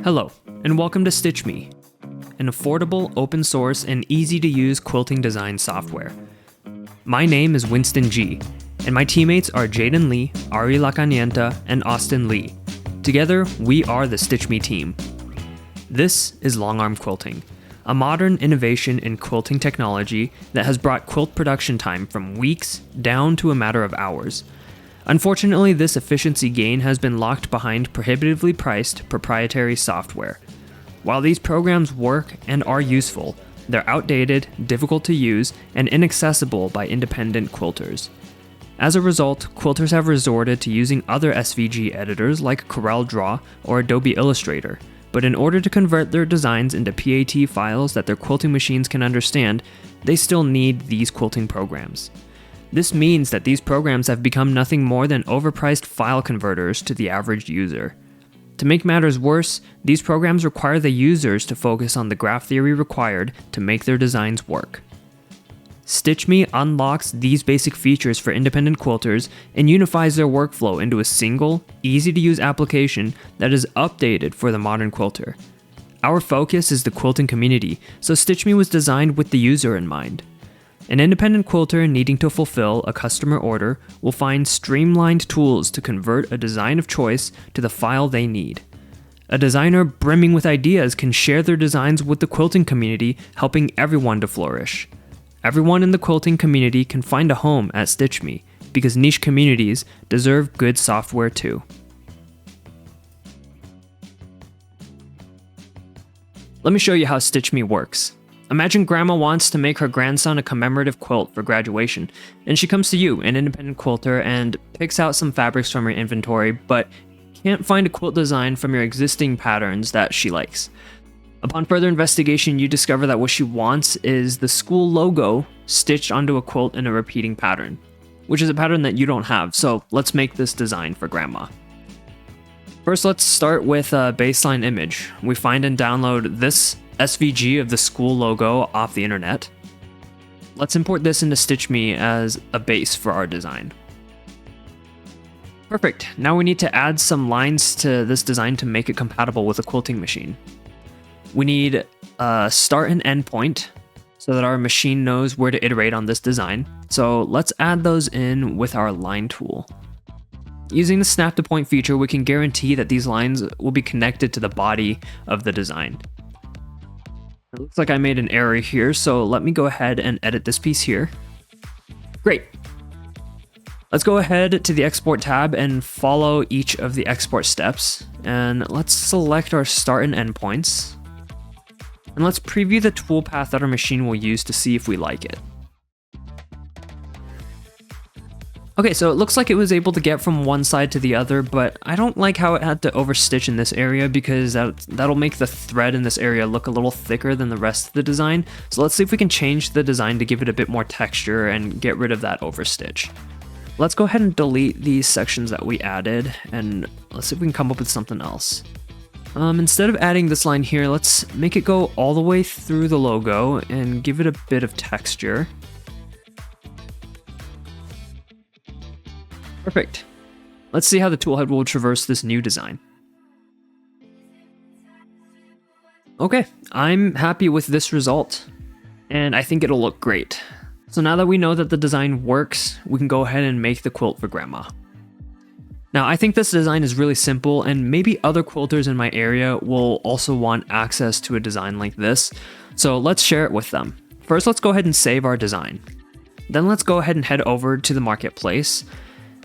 Hello, and welcome to StitchMe, an affordable, open source, and easy to use quilting design software. My name is Winston G, and my teammates are Jaden Lee, Ari Lacanienta, and Austin Lee. Together, we are the StitchMe team. This is longarm quilting, a modern innovation in quilting technology that has brought quilt production time from weeks down to a matter of hours. Unfortunately, this efficiency gain has been locked behind prohibitively priced proprietary software. While these programs work and are useful, they're outdated, difficult to use, and inaccessible by independent quilters. As a result, quilters have resorted to using other SVG editors like CorelDRAW or Adobe Illustrator, but in order to convert their designs into PAT files that their quilting machines can understand, they still need these quilting programs. This means that these programs have become nothing more than overpriced file converters to the average user. To make matters worse, these programs require the users to focus on the graph theory required to make their designs work. StitchMe unlocks these basic features for independent quilters and unifies their workflow into a single, easy-to-use application that is updated for the modern quilter. Our focus is the quilting community, so StitchMe was designed with the user in mind. An independent quilter needing to fulfill a customer order will find streamlined tools to convert a design of choice to the file they need. A designer brimming with ideas can share their designs with the quilting community, helping everyone to flourish. Everyone in the quilting community can find a home at StitchMe, because niche communities deserve good software too. Let me show you how StitchMe works. Imagine grandma wants to make her grandson a commemorative quilt for graduation, and she comes to you, an independent quilter, and picks out some fabrics from your inventory, but can't find a quilt design from your existing patterns that she likes. Upon further investigation, you discover that what she wants is the school logo stitched onto a quilt in a repeating pattern, which is a pattern that you don't have, so let's make this design for grandma. First, let's start with a baseline image. We find and download this SVG of the school logo off the internet. Let's import this into StitchMe as a base for our design. Perfect. Now we need to add some lines to this design to make it compatible with a quilting machine. We need a start and end point so that our machine knows where to iterate on this design. So let's add those in with our line tool. Using the snap to point feature, we can guarantee that these lines will be connected to the body of the design. It looks like I made an error here, so let me go ahead and edit this piece here. Great. Let's go ahead to the export tab and follow each of the export steps. And let's select our start and end points. And let's preview the toolpath that our machine will use to see if we like it. Okay, so it looks like it was able to get from one side to the other, but I don't like how it had to overstitch in this area because that'll make the thread in this area look a little thicker than the rest of the design. So let's see if we can change the design to give it a bit more texture and get rid of that overstitch. Let's go ahead and delete these sections that we added, and let's see if we can come up with something else. Instead of adding this line here, let's make it go all the way through the logo and give it a bit of texture. Perfect. Let's see how the toolhead will traverse this new design. Okay, I'm happy with this result, and I think it'll look great. So now that we know that the design works, we can go ahead and make the quilt for grandma. Now, I think this design is really simple, and maybe other quilters in my area will also want access to a design like this, so let's share it with them. First, let's go ahead and save our design. Then let's go ahead and head over to the marketplace,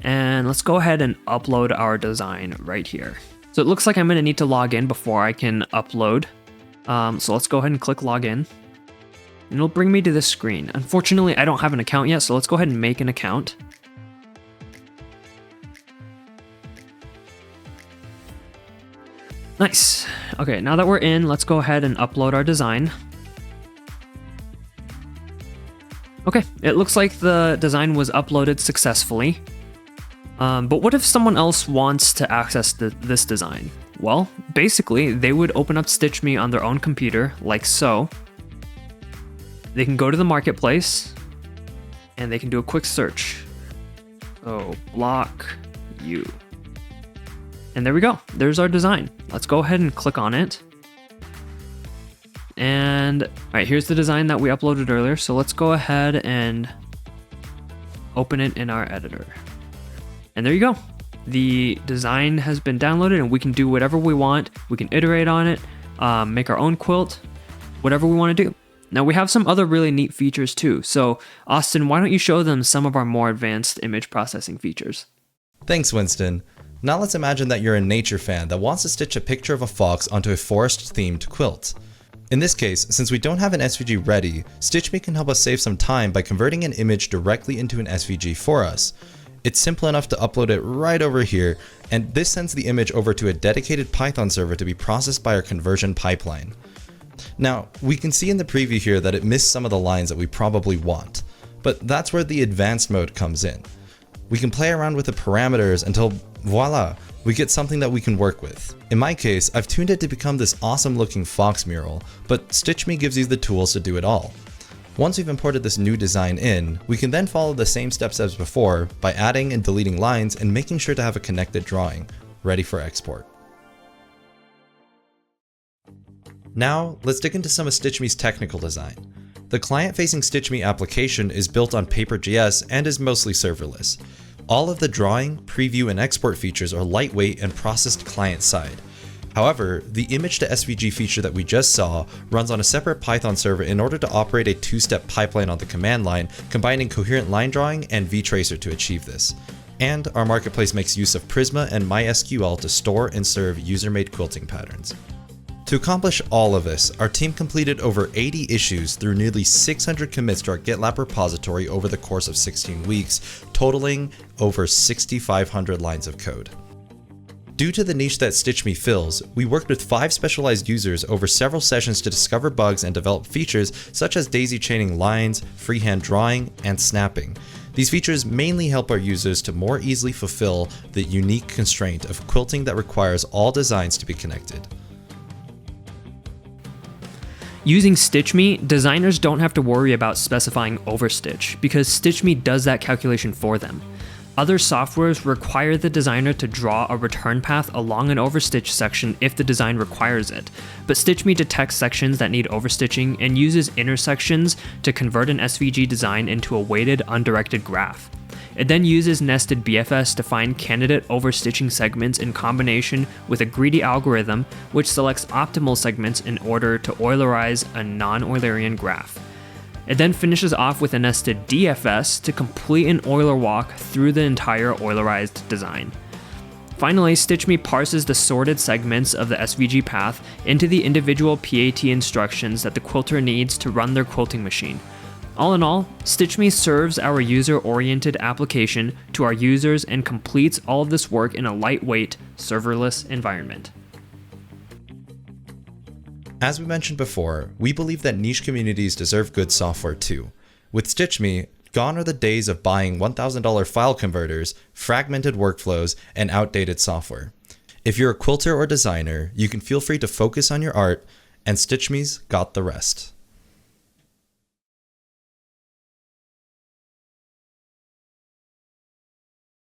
and let's go ahead and upload our design right here. So it looks like I'm going to need to log in before I can upload. So let's go ahead and click login. And it'll bring me to this screen. Unfortunately, I don't have an account yet, so let's go ahead and make an account. Nice. Okay, now that we're in, let's go ahead and upload our design. Okay, it looks like the design was uploaded successfully. But what if someone else wants to access this design? Well, basically, they would open up StitchMe on their own computer, like so. They can go to the marketplace, and they can do a quick search. Oh, block you. And there we go. There's our design. Let's go ahead and click on it. And all right, here's the design that we uploaded earlier. So let's go ahead and open it in our editor. And there you go. The design has been downloaded and we can do whatever we want. We can iterate on it, make our own quilt, whatever we want to do. Now we have some other really neat features too. So Austin, why don't you show them some of our more advanced image processing features? Thanks, Winston. Now let's imagine that you're a nature fan that wants to stitch a picture of a fox onto a forest-themed quilt. In this case, since we don't have an SVG ready, StitchMe can help us save some time by converting an image directly into an SVG for us. It's simple enough to upload it right over here, and this sends the image over to a dedicated Python server to be processed by our conversion pipeline. Now, we can see in the preview here that it missed some of the lines that we probably want, but that's where the advanced mode comes in. We can play around with the parameters until, voila, we get something that we can work with. In my case, I've tuned it to become this awesome looking fox mural, but StitchMe gives you the tools to do it all. Once we've imported this new design in, we can then follow the same steps as before by adding and deleting lines and making sure to have a connected drawing, ready for export. Now, let's dig into some of StitchMe's technical design. The client-facing StitchMe application is built on Paper.js and is mostly serverless. All of the drawing, preview, and export features are lightweight and processed client-side. However, the image to SVG feature that we just saw runs on a separate Python server in order to operate a two-step pipeline on the command line, combining coherent line drawing and vtracer to achieve this. And our marketplace makes use of Prisma and MySQL to store and serve user-made quilting patterns. To accomplish all of this, our team completed over 80 issues through nearly 600 commits to our GitLab repository over the course of 16 weeks, totaling over 6,500 lines of code. Due to the niche that StitchMe fills, we worked with 5 specialized users over several sessions to discover bugs and develop features such as daisy chaining lines, freehand drawing, and snapping. These features mainly help our users to more easily fulfill the unique constraint of quilting that requires all designs to be connected. Using StitchMe, designers don't have to worry about specifying overstitch because StitchMe does that calculation for them. Other softwares require the designer to draw a return path along an overstitch section if the design requires it, but StitchMe detects sections that need overstitching and uses intersections to convert an SVG design into a weighted undirected graph. It then uses nested BFS to find candidate overstitching segments in combination with a greedy algorithm which selects optimal segments in order to Eulerize a non-Eulerian graph. It then finishes off with a nested DFS to complete an Euler walk through the entire Eulerized design. Finally, StitchMe parses the sorted segments of the SVG path into the individual PAT instructions that the quilter needs to run their quilting machine. All in all, StitchMe serves our user-oriented application to our users and completes all of this work in a lightweight, serverless environment. As we mentioned before, we believe that niche communities deserve good software too. With StitchMe, gone are the days of buying $1,000 file converters, fragmented workflows, and outdated software. If you're a quilter or designer, you can feel free to focus on your art, and StitchMe's got the rest.